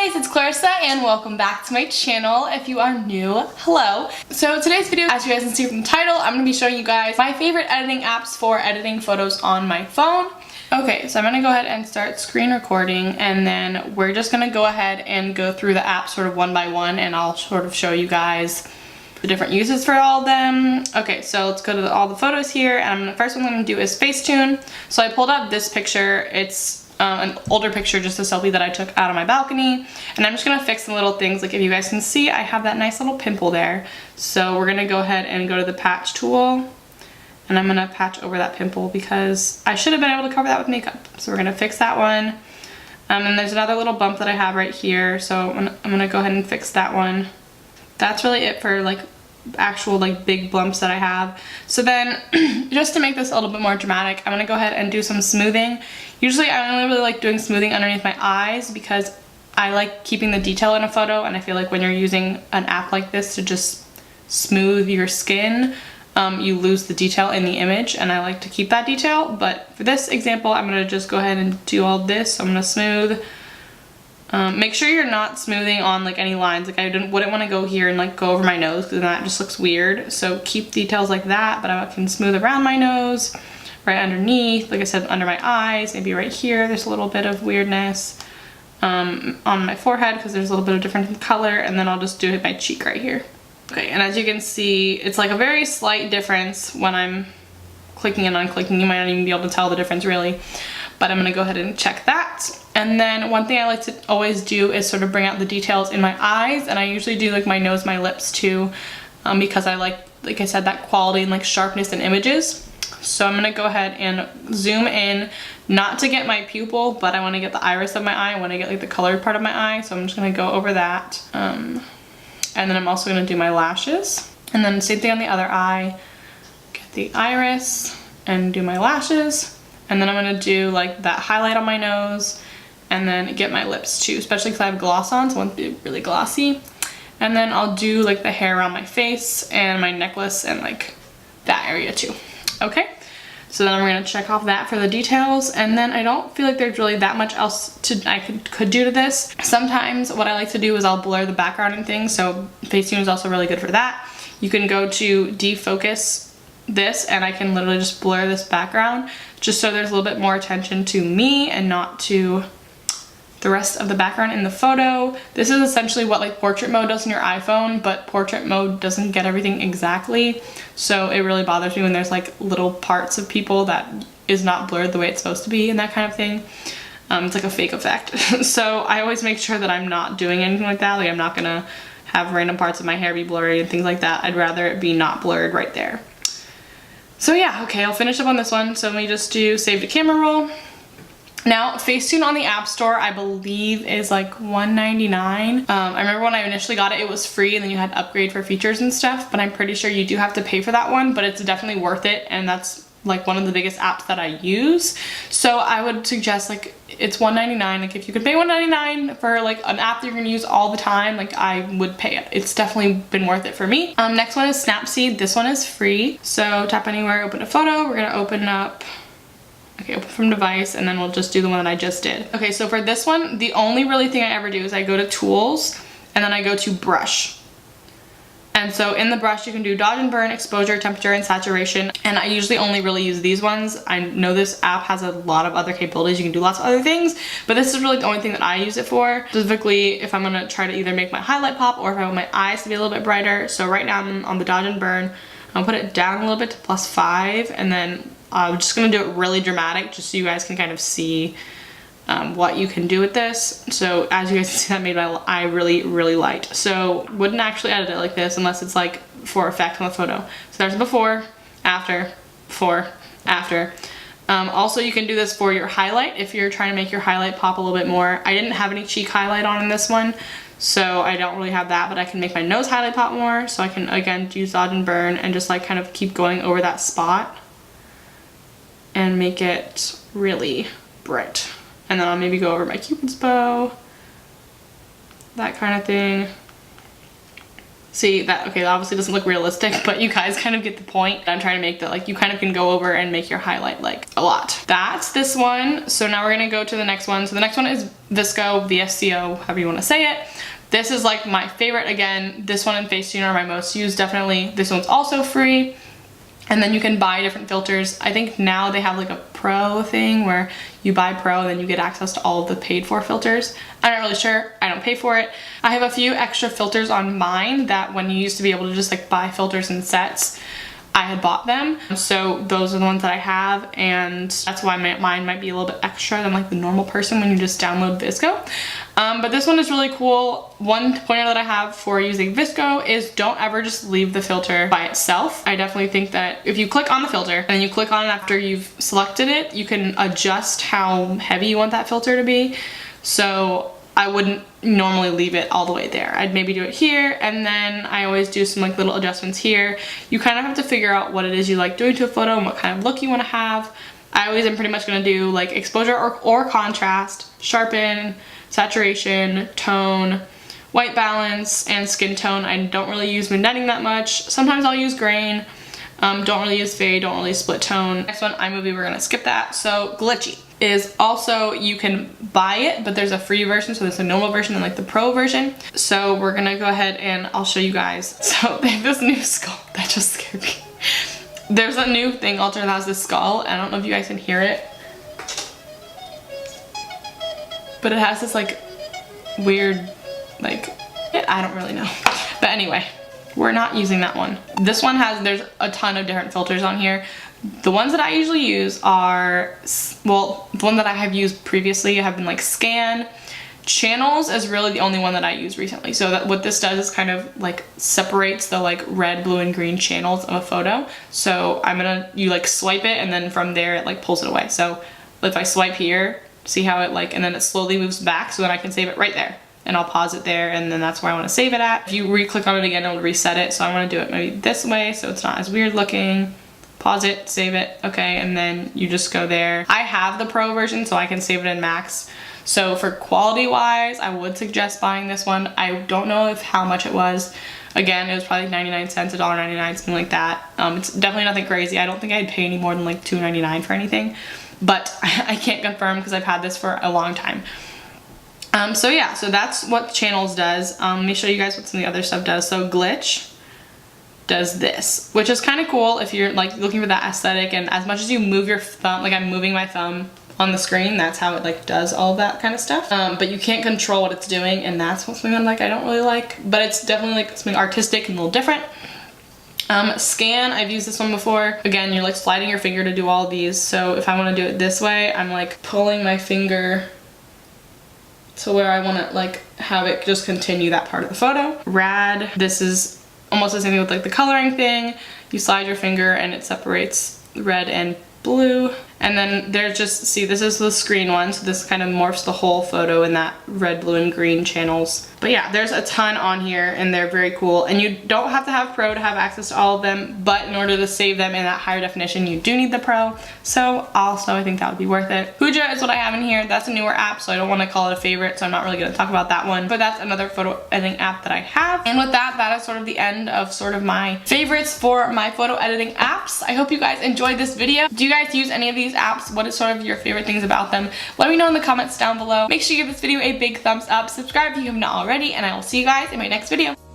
guys, it's Clarissa and welcome back to my channel. If you are new, hello. So today's video, as you guys can see from the title, I'm going to be showing you guys my favorite editing apps for editing photos on my phone. Okay, so I'm going to go ahead and start screen recording, and then we're just going to go ahead and go through the apps sort of one by one, and I'll sort of show you guys the different uses for all of them. Okay, so let's go to all the photos here, and the first one I'm going to do is Facetune. So I pulled up this picture. It's an older picture, just a selfie that I took out on my balcony, and I'm just gonna fix some little things. Like if you guys can see, I have that nice little pimple there, so we're gonna go ahead and go to the patch tool, and I'm gonna patch over that pimple because I should have been able to cover that with makeup. So we're gonna fix that one. And there's another little bump that I have right here, so I'm gonna go ahead and fix that one. That's really it for like actual like big bumps that I have. So then just to make this a little bit more dramatic, I'm gonna go ahead and do some smoothing. Usually I only really like doing smoothing underneath my eyes because I like keeping the detail in a photo, and I feel like when you're using an app like this to just smooth your skin, you lose the detail in the image, and I like to keep that detail. But for this example, I'm gonna just go ahead and do all this. So I'm gonna smooth. Make sure you're not smoothing on like any lines. Like I wouldn't want to go here and like go over my nose because that just looks weird. So keep details like that, but I can smooth around my nose, right underneath, like I said, under my eyes, maybe right here. There's a little bit of weirdness on my forehead because there's a little bit of different color, and then I'll just do it my cheek right here. Okay, and as you can see, it's like a very slight difference when I'm clicking and unclicking. You might not even be able to tell the difference really, but I'm gonna go ahead and check that. And then one thing I like to always do is sort of bring out the details in my eyes, and I usually do like my nose, my lips too, because I like I said, that quality and like sharpness in images. So I'm gonna go ahead and zoom in, not to get my pupil, but I wanna get the iris of my eye. I wanna get like the colored part of my eye, so I'm just gonna go over that. And then I'm also gonna do my lashes. And then same thing on the other eye, get the iris and do my lashes. And then I'm gonna do like that highlight on my nose, and then get my lips too, especially because I have gloss on, so I want it to be really glossy. And then I'll do like the hair around my face and my necklace and like that area too. Okay, so then I'm gonna check off that for the details, and then I don't feel like there's really that much else I could do to this. Sometimes what I like to do is I'll blur the background and things, so Facetune is also really good for that. You can go to defocus this, and I can literally just blur this background just so there's a little bit more attention to me and not to the rest of the background in the photo. This is essentially what like portrait mode does in your iPhone, but portrait mode doesn't get everything exactly, so it really bothers me when there's like little parts of people that is not blurred the way it's supposed to be and that kind of thing. It's like a fake effect. So I always make sure that I'm not doing anything like that. Like I'm not gonna have random parts of my hair be blurry and things like that. I'd rather it be not blurred right there. So yeah, okay, I'll finish up on this one. So let me just do save to camera roll. Now, Facetune on the App Store, I believe, is like $1.99. I remember when I initially got it, it was free, and then you had to upgrade for features and stuff, but I'm pretty sure you do have to pay for that one, but it's definitely worth it, and that's like one of the biggest apps that I use. So I would suggest like it's $1.99. Like if you could pay $1.99 for like an app that you're gonna use all the time, like I would pay it. It's definitely been worth it for me. Next one is Snapseed. This one is free. So tap anywhere, open a photo. We're gonna open up, okay, open from device, and then we'll just do the one that I just did. Okay, so for this one, the only really thing I ever do is I go to tools, and then I go to brush. And so in the brush, you can do dodge and burn, exposure, temperature, and saturation. And I usually only really use these ones. I know this app has a lot of other capabilities. You can do lots of other things, but this is really the only thing that I use it for. Specifically, if I'm gonna try to either make my highlight pop or if I want my eyes to be a little bit brighter. So right now I'm on the dodge and burn. I'll put it down a little bit to +5, and then I'm just gonna do it really dramatic just so you guys can kind of see what you can do with this. So as you guys can see, that made my eye really, really light. So wouldn't actually edit it like this unless it's like for effect on the photo. So there's before, after, before, after. Also, you can do this for your highlight if you're trying to make your highlight pop a little bit more. I didn't have any cheek highlight on in this one, so I don't really have that, but I can make my nose highlight pop more. So I can, again, use dodge and burn and just like kind of keep going over that spot and make it really bright. And then I'll maybe go over my Cupid's bow, that kind of thing. See that, okay, that obviously doesn't look realistic, but you guys kind of get the point. I'm trying to make that like you kind of can go over and make your highlight like a lot. That's this one. So now we're gonna go to the next one. So the next one is Visco, VSCO, however you wanna say it. This is like my favorite. Again, this one and Facetune are my most used, definitely. This one's also free. And then you can buy different filters. I think now they have like a pro thing where you buy pro and then you get access to all of the paid for filters. I'm not really sure, I don't pay for it. I have a few extra filters on mine that when you used to be able to just like buy filters in sets, I had bought them. So those are the ones that I have, and that's why mine might be a little bit extra than like the normal person when you just download Visco. But this one is really cool. One pointer that I have for using Visco is don't ever just leave the filter by itself. I definitely think that if you click on the filter and then you click on it after you've selected it, you can adjust how heavy you want that filter to be. So I wouldn't normally leave it all the way there. I'd maybe do it here, and then I always do some like little adjustments here. You kind of have to figure out what it is you like doing to a photo and what kind of look you want to have. I always am pretty much going to do like exposure or contrast, sharpen, saturation, tone, white balance, and skin tone. I don't really use vignetting that much. Sometimes I'll use grain. Don't really use fade, don't really split tone. Next one, iMovie, we're gonna skip that. So glitchy is also, you can buy it, but there's a free version, so there's a normal version and like the pro version. So we're gonna go ahead and I'll show you guys. So they have this new skull that just scared me. There's a new thing, Alter, that has this skull. I don't know if you guys can hear it, but it has this like weird, like, I don't really know. But anyway, we're not using that one. This one has, there's a ton of different filters on here. The ones that I usually use are, well, the one that I have used previously have been like Scan. Channels is really the only one that I use recently. So that what this does is kind of like separates the like red, blue, and green channels of a photo. So you like swipe it, and then from there it like pulls it away. So if I swipe here, see how it like, and then it slowly moves back, so then I can save it right there. And I'll pause it there, and then that's where I want to save it at. If you re-click on it again, it'll reset it. So I want to do it maybe this way so it's not as weird looking. Pause it, save it, okay, and then you just go there. I have the pro version, so I can save it in max. So for quality wise, I would suggest buying this one. I don't know how much it was. Again, it was probably 99 cents, $1.99, something like that. It's definitely nothing crazy. I don't think I'd pay any more than like $2.99 for anything, but I can't confirm because I've had this for a long time. So yeah, so that's what Channels does. Let me show you guys what some of the other stuff does. So Glitch does this, which is kind of cool if you're like looking for that aesthetic, and as much as you move your thumb, like I'm moving my thumb on the screen, that's how it like does all that kind of stuff. But you can't control what it's doing, and that's what's something like I don't really like, but it's definitely like something artistic and a little different. Scan, I've used this one before. Again, you're like sliding your finger to do all of these. So if I want to do it this way, I'm like pulling my finger to where I want to like have it just continue that part of the photo. Rad, this is almost the same thing with like the coloring thing. You slide your finger and it separates red and blue. And then there's just, see, this is the screen one, so this kind of morphs the whole photo in that red, blue, and green channels. But yeah, there's a ton on here, and they're very cool. And you don't have to have Pro to have access to all of them, but in order to save them in that higher definition, you do need the Pro. So also, I think that would be worth it. Huja is what I have in here. That's a newer app, so I don't want to call it a favorite, so I'm not really going to talk about that one. But that's another photo editing app that I have. And with that, that is sort of the end of sort of my favorites for my photo editing apps. I hope you guys enjoyed this video. Do you guys use any of these apps? What is sort of your favorite things about them? Let me know in the comments down below. Make sure you give this video a big thumbs up, subscribe if you have not already, and I will see you guys in my next video.